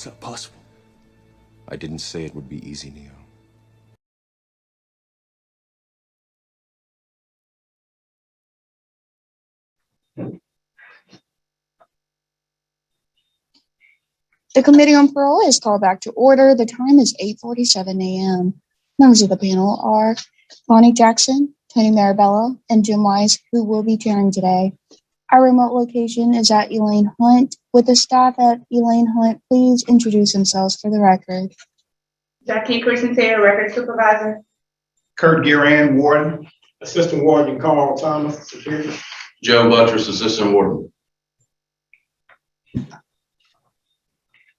It's not possible. I didn't say it would be easy, Neo. The Committee on Parole is called back to order. The time is 8:47 a.m. Members of the panel are Bonnie Jackson, Tony Marabella, and Jim Wise, who will be chairing today. Our remote location is at Elaine Hunt. Would the staff at Elaine Hunt please introduce themselves for the record? Jackie Crescentero, Record Supervisor. Kurt Guerin, Warden. Assistant Warden Carl Thomas, Security. Joe Buttress, Assistant Warden.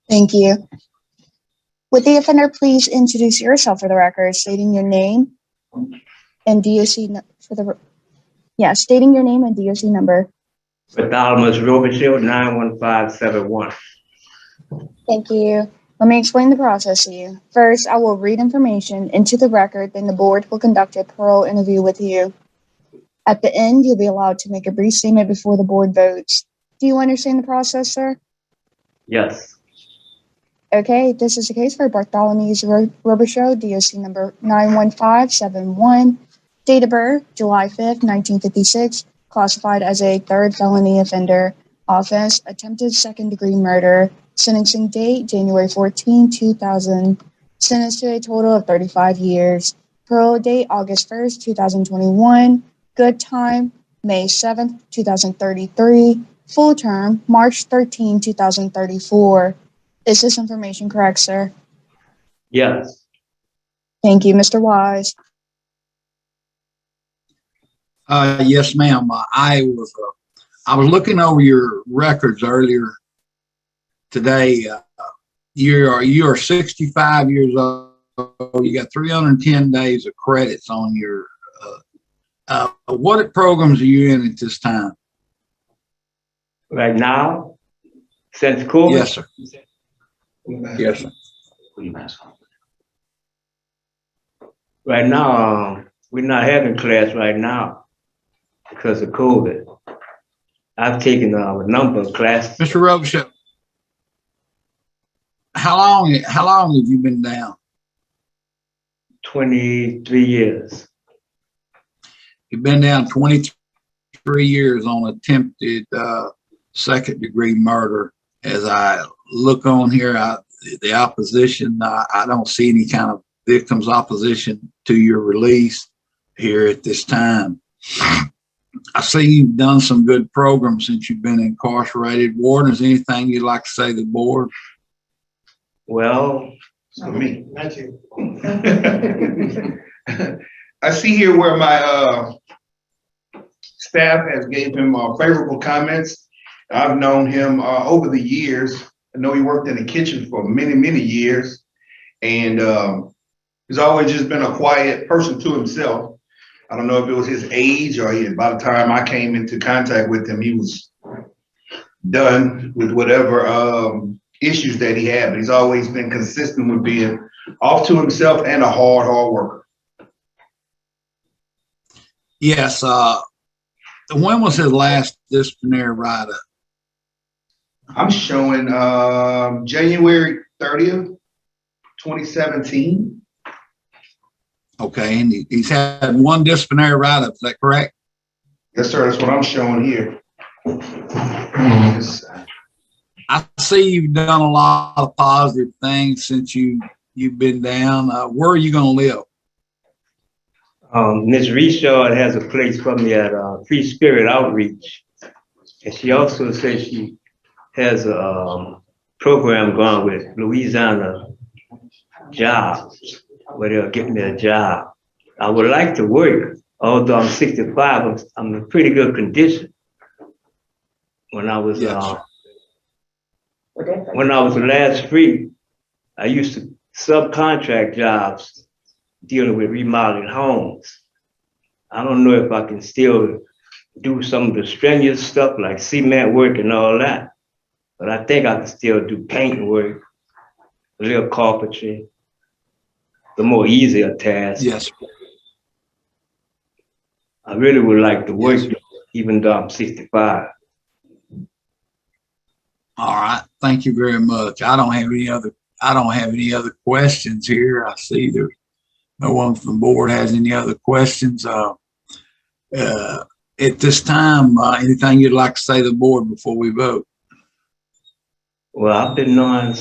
Thank you. Would the offender please introduce yourself for the record, stating your name and DOC stating your name and DOC number. Bartholomew Robichaud, 91571. Thank you. Let me explain the process to you. First, I will read information into the record, then the board will conduct a parole interview with you. At the end, you'll be allowed to make a brief statement before the board votes. Do you understand the process, sir? Yes. Okay, this is the case for Bartholomew Robichaud, DOC number 91571, date of birth, July 5th, 1956, classified as a third felony offender, offense, attempted second-degree murder, sentencing date, January 14, 2000, sentenced to a total of 35 years, parole date, August 1st, 2021, good time, May 7th, 2033, full term, March 13, 2034. Is this information correct, sir? Yes. Thank you, Mr. Wise. Yes, ma'am. I was looking over your records earlier today. You are 65 years old. You got 310 days of credits on your. What programs are you in at this time? Right now, since COVID? Yes, sir. Yes, sir. Right now, we're not having class right now because of COVID. I've taken a number of classes. Mr. Robichaud, how long have you been down? 23 years. You've been down 23 years on attempted second-degree murder. As I look on here, the opposition, I don't see any kind of victims' opposition to your release here at this time. I see you've done some good programs since you've been incarcerated. Warden, is anything you'd like to say to the board? Well, For me. Thank you. I see here where my staff has gave him favorable comments. I've known him over the years. I know he worked in the kitchen for many, many years. And he's always just been a quiet person to himself. I don't know if it was his age or by the time I came into contact with him, he was done with whatever issues that he had. But he's always been consistent with being off to himself and a hard worker. Yes. When was his last disciplinary write-up? I'm showing January 30th, 2017. Okay, and he's had one disciplinary write-up, is that correct? Yes, sir, that's what I'm showing here. I see you've done a lot of positive things since you've been down. Where are you going to live? Ms. Richard has a place for me at Free Spirit Outreach. And she also says she has a program going with Louisiana Jobs, where they'll get me a job. I would like to work, although I'm 65, I'm in pretty good condition. When I was last free, I used to subcontract jobs dealing with remodeling homes. I don't know if I can still do some of the strenuous stuff like cement work and all that, but I think I can still do paint work, a little carpentry, the more easier tasks. Yes. I really would like to work, even though I'm 65. All right. Thank you very much. I don't have any other questions here. I see there's no one from the board has any other questions. At this time, anything you'd like to say to the board before we vote? Well, I've been knowing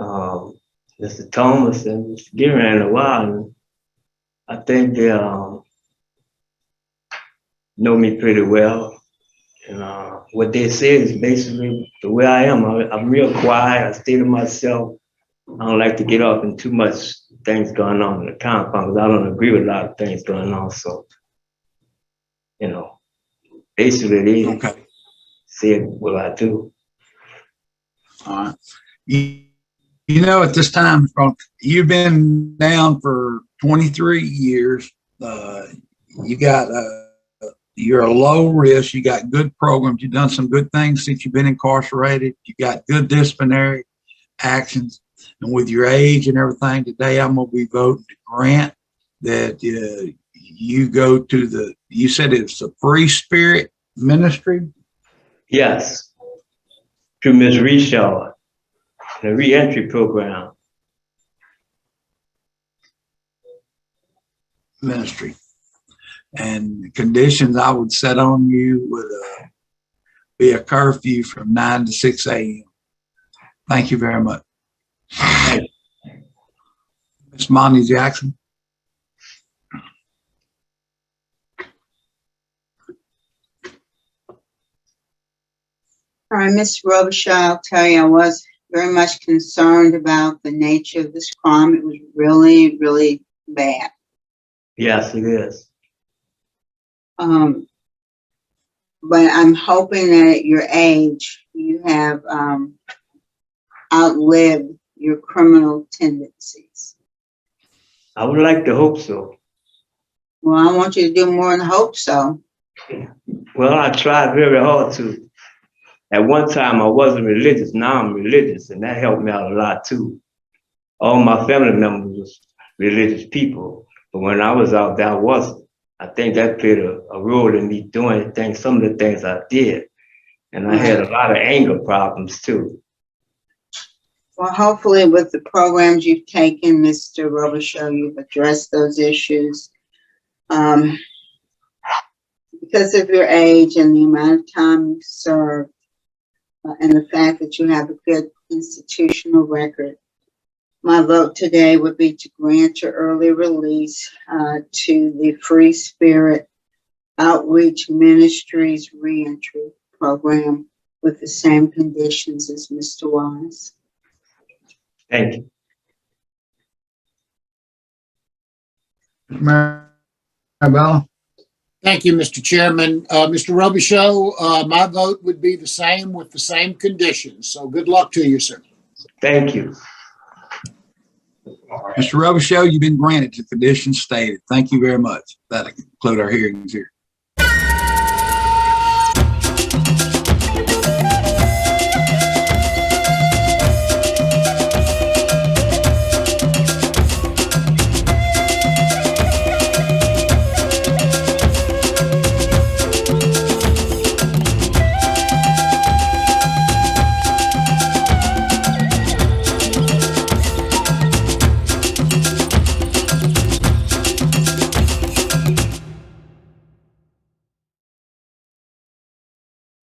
Mr. Thomas and Mr. Giran a while, and I think they know me pretty well. And what they say is basically the way I am. I'm real quiet. I stay to myself. I don't like to get up in too much things going on in the compound because I don't agree with a lot of things going on. So, you know, basically they say what I do. All right. You know, at this time, you've been down for 23 years. You're a low risk. You got good programs. You've done some good things since you've been incarcerated. You got good disciplinary actions. And with your age and everything, today I'm going to be voting to grant that you go to you said it's a Free Spirit Ministry? Yes, to Ms. Reshaw, the reentry program. Ministry. And the conditions I would set on you would be a curfew from 9 to 6 a.m. Thank you very much. Ms. Monty Jackson. All right, Ms. Robichaud, I'll tell you, I was very much concerned about the nature of this crime. It was really, really bad. Yes, it is. But I'm hoping that at your age, you have outlived your criminal tendencies. I would like to hope so. Well, I want you to do more than hope so. Well, I tried very hard to. At one time, I wasn't religious. Now I'm religious, and that helped me out a lot too. All my family members was religious people, but when I was out there, I wasn't. I think that played a role in me doing things, some of the things I did. And I had a lot of anger problems too. Well, hopefully with the programs you've taken, Mr. Robichaud, you've addressed those issues. Because of your age and the amount of time you've served, and the fact that you have a good institutional record, my vote today would be to grant your early release to the Free Spirit Outreach Ministries Reentry Program with the same conditions as Mr. Wise. Thank you. Marabella. Thank you, Mr. Chairman. Mr. Robichaud, my vote would be the same with the same conditions. So good luck to you, sir. Thank you. Mr. Robichaud, you've been granted the conditions stated. Thank you very much. That'll conclude our hearings here.